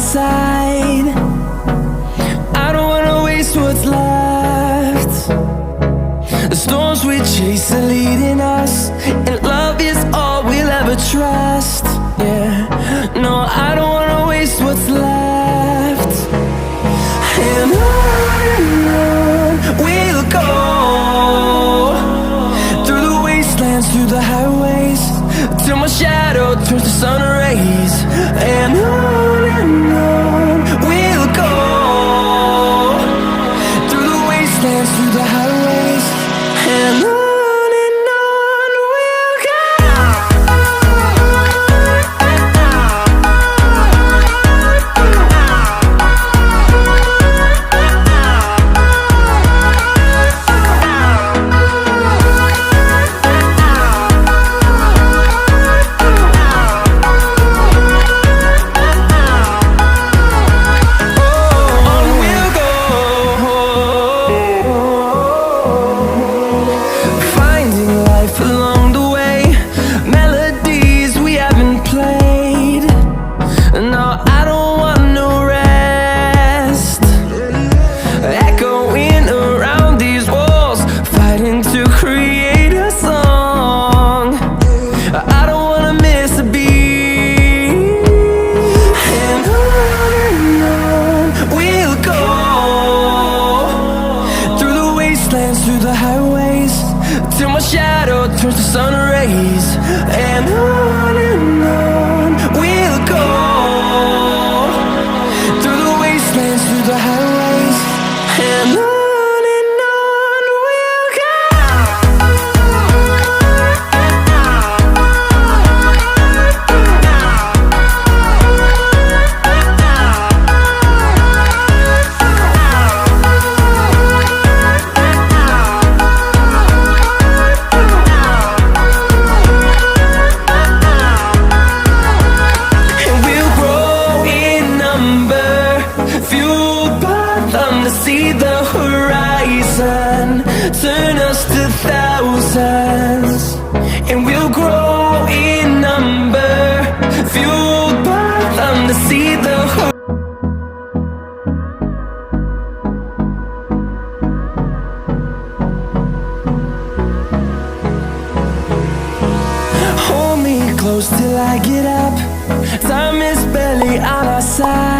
side. I don't wanna waste what's left. The storms we chase are leading us, and love is all we'll ever trust. Yeah, no, I don't wanna waste what's left. And on we'll go, through the wastelands, through the highways, till my shadow turns to sun rays. And on we'll go, through the wastelands, through the highways, and on we'll go. Through the highways, till my shadow turns to sun rays. And on we'll go, through the wastelands, through the highways, and on we'll go. See the horizon, turn us to thousands, and we'll grow in number, fueled by them to see the hold me close till I get up. Time is barely on our side.